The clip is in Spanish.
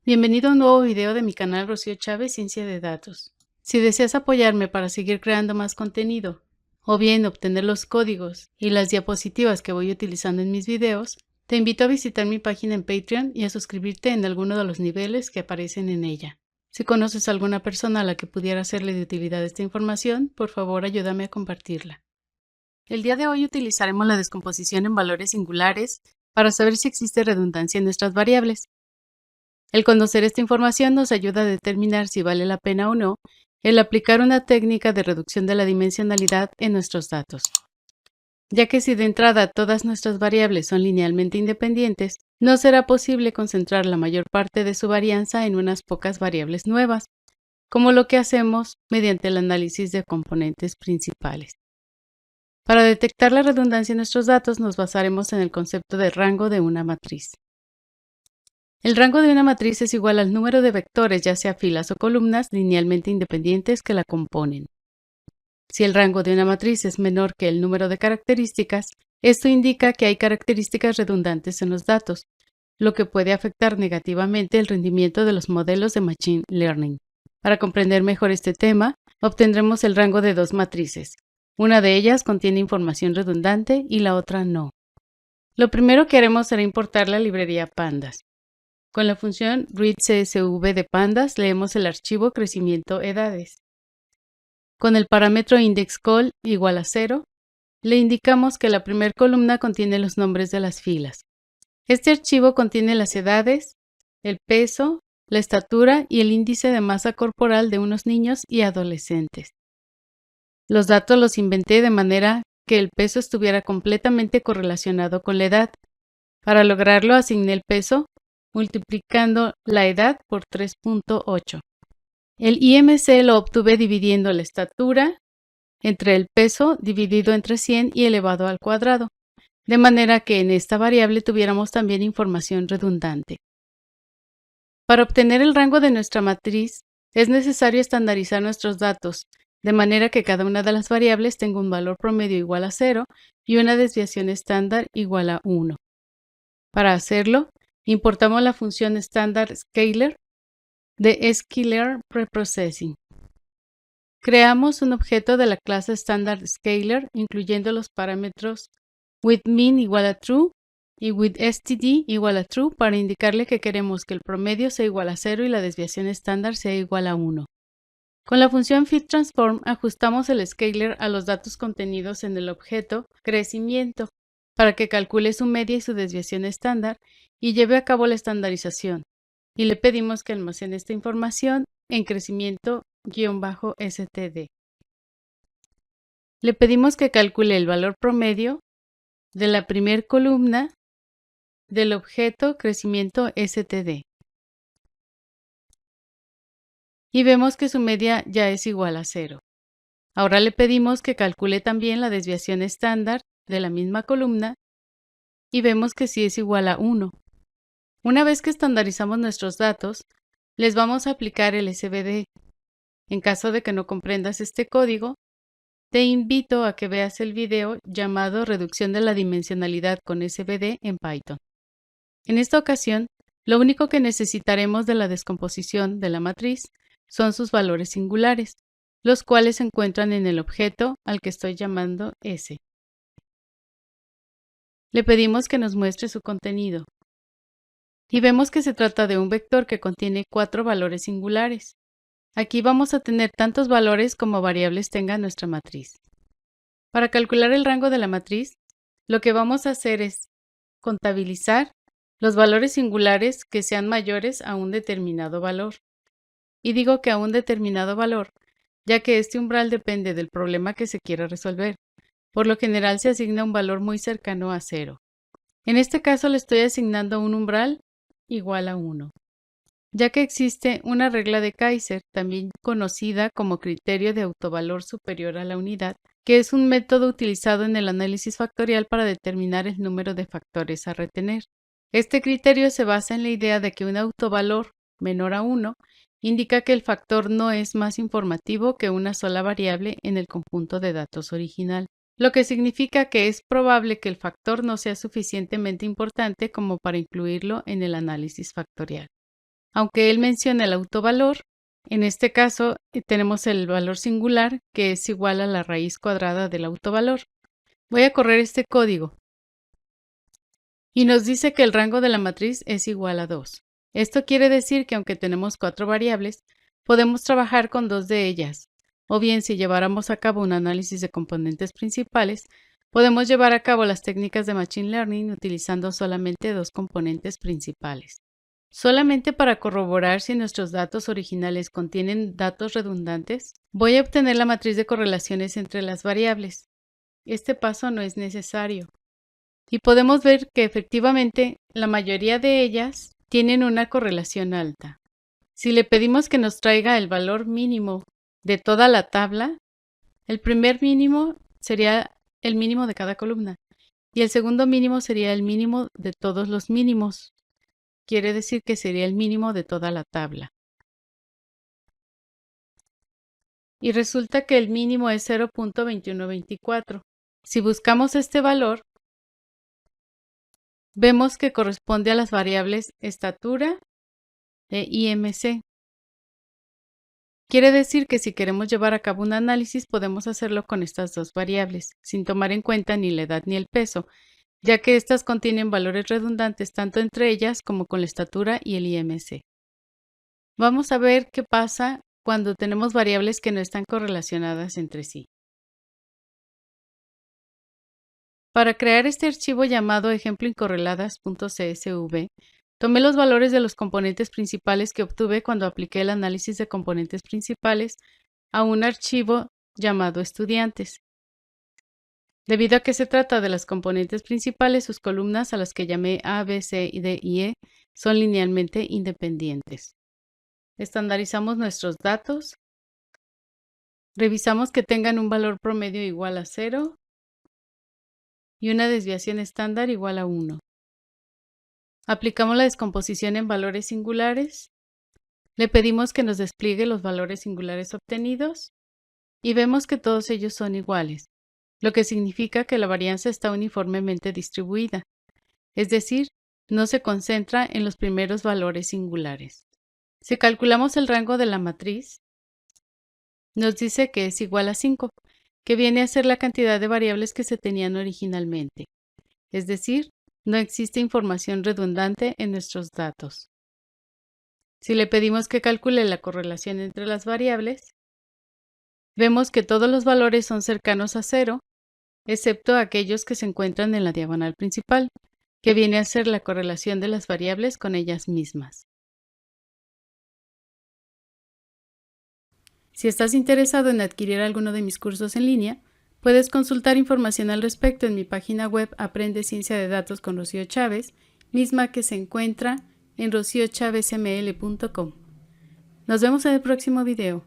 Bienvenido a un nuevo video de mi canal Rocío Chávez Ciencia de Datos. Si deseas apoyarme para seguir creando más contenido, o bien obtener los códigos y las diapositivas que voy utilizando en mis videos, te invito a visitar mi página en Patreon y a suscribirte en alguno de los niveles que aparecen en ella. Si conoces a alguna persona a la que pudiera serle de utilidad esta información, por favor ayúdame a compartirla. El día de hoy utilizaremos la descomposición en valores singulares para saber si existe redundancia en nuestras variables. El conocer esta información nos ayuda a determinar si vale la pena o no el aplicar una técnica de reducción de la dimensionalidad en nuestros datos, ya que si de entrada todas nuestras variables son linealmente independientes, no será posible concentrar la mayor parte de su varianza en unas pocas variables nuevas, como lo que hacemos mediante el análisis de componentes principales. Para detectar la redundancia en nuestros datos nos basaremos en el concepto de rango de una matriz. El rango de una matriz es igual al número de vectores, ya sea filas o columnas, linealmente independientes que la componen. Si el rango de una matriz es menor que el número de características, esto indica que hay características redundantes en los datos, lo que puede afectar negativamente el rendimiento de los modelos de Machine Learning. Para comprender mejor este tema, obtendremos el rango de dos matrices. Una de ellas contiene información redundante y la otra no. Lo primero que haremos será importar la librería Pandas. Con la función readCSV de Pandas leemos el archivo crecimiento edades. Con el parámetro indexCol igual a 0, le indicamos que la primera columna contiene los nombres de las filas. Este archivo contiene las edades, el peso, la estatura y el índice de masa corporal de unos niños y adolescentes. Los datos los inventé de manera que el peso estuviera completamente correlacionado con la edad. Para lograrlo asigné el peso multiplicando la edad por 3.8. El IMC lo obtuve dividiendo la estatura entre el peso dividido entre 100 y elevado al cuadrado, de manera que en esta variable tuviéramos también información redundante. Para obtener el rango de nuestra matriz, es necesario estandarizar nuestros datos, de manera que cada una de las variables tenga un valor promedio igual a 0 y una desviación estándar igual a 1. Para hacerlo, importamos la función standard scalar de scalar preprocessing. Creamos un objeto de la clase standard scalar incluyendo los parámetros withMin igual a true y withSTD igual a true para indicarle que queremos que el promedio sea igual a 0 y la desviación estándar sea igual a 1. Con la función fitTransform ajustamos el scalar a los datos contenidos en el objeto crecimiento para que calcule su media y su desviación estándar y lleve a cabo la estandarización, y le pedimos que almacene esta información en crecimiento-std. Le pedimos que calcule el valor promedio de la primera columna del objeto crecimiento-std. Y vemos que su media ya es igual a 0. Ahora le pedimos que calcule también la desviación estándar de la misma columna y vemos que sí es igual a 1. Una vez que estandarizamos nuestros datos, les vamos a aplicar el SVD. En caso de que no comprendas este código, te invito a que veas el video llamado Reducción de la dimensionalidad con SVD en Python. En esta ocasión, lo único que necesitaremos de la descomposición de la matriz son sus valores singulares, los cuales se encuentran en el objeto al que estoy llamando S. Le pedimos que nos muestre su contenido. Y vemos que se trata de un vector que contiene 4 valores singulares. Aquí vamos a tener tantos valores como variables tenga nuestra matriz. Para calcular el rango de la matriz, lo que vamos a hacer es contabilizar los valores singulares que sean mayores a un determinado valor. Y digo que a un determinado valor, ya que este umbral depende del problema que se quiera resolver. Por lo general se asigna un valor muy cercano a 0. En este caso le estoy asignando un umbral igual a 1. Ya que existe una regla de Kaiser, también conocida como criterio de autovalor superior a la unidad, que es un método utilizado en el análisis factorial para determinar el número de factores a retener. Este criterio se basa en la idea de que un autovalor menor a 1 indica que el factor no es más informativo que una sola variable en el conjunto de datos original, lo que significa que es probable que el factor no sea suficientemente importante como para incluirlo en el análisis factorial. Aunque él menciona el autovalor, en este caso tenemos el valor singular que es igual a la raíz cuadrada del autovalor. Voy a correr este código y nos dice que el rango de la matriz es igual a 2. Esto quiere decir que aunque tenemos 4 variables, podemos trabajar con 2 de ellas. O bien, si lleváramos a cabo un análisis de componentes principales, podemos llevar a cabo las técnicas de Machine Learning utilizando solamente 2 componentes principales. Solamente para corroborar si nuestros datos originales contienen datos redundantes, voy a obtener la matriz de correlaciones entre las variables. Este paso no es necesario. Y podemos ver que efectivamente la mayoría de ellas tienen una correlación alta. Si le pedimos que nos traiga el valor mínimo de toda la tabla, el primer mínimo sería el mínimo de cada columna y el segundo mínimo sería el mínimo de todos los mínimos. Quiere decir que sería el mínimo de toda la tabla. Y resulta que el mínimo es 0.2124. Si buscamos este valor, vemos que corresponde a las variables estatura e IMC. Quiere decir que si queremos llevar a cabo un análisis podemos hacerlo con estas dos variables, sin tomar en cuenta ni la edad ni el peso, ya que estas contienen valores redundantes tanto entre ellas como con la estatura y el IMC. Vamos a ver qué pasa cuando tenemos variables que no están correlacionadas entre sí. Para crear este archivo llamado ejemploincorreladas.csv, tomé los valores de los componentes principales que obtuve cuando apliqué el análisis de componentes principales a un archivo llamado estudiantes. Debido a que se trata de las componentes principales, sus columnas, a las que llamé A, B, C, D y E, son linealmente independientes. Estandarizamos nuestros datos. Revisamos que tengan un valor promedio igual a 0 y una desviación estándar igual a 1. Aplicamos la descomposición en valores singulares. Le pedimos que nos despliegue los valores singulares obtenidos y vemos que todos ellos son iguales, lo que significa que la varianza está uniformemente distribuida, es decir, no se concentra en los primeros valores singulares. Si calculamos el rango de la matriz, nos dice que es igual a 5, que viene a ser la cantidad de variables que se tenían originalmente. Es decir, no existe información redundante en nuestros datos. Si le pedimos que calcule la correlación entre las variables, vemos que todos los valores son cercanos a 0, excepto aquellos que se encuentran en la diagonal principal, que viene a ser la correlación de las variables con ellas mismas. Si estás interesado en adquirir alguno de mis cursos en línea, puedes consultar información al respecto en mi página web Aprende Ciencia de Datos con Rocío Chávez, misma que se encuentra en rociochavezml.com. Nos vemos en el próximo video.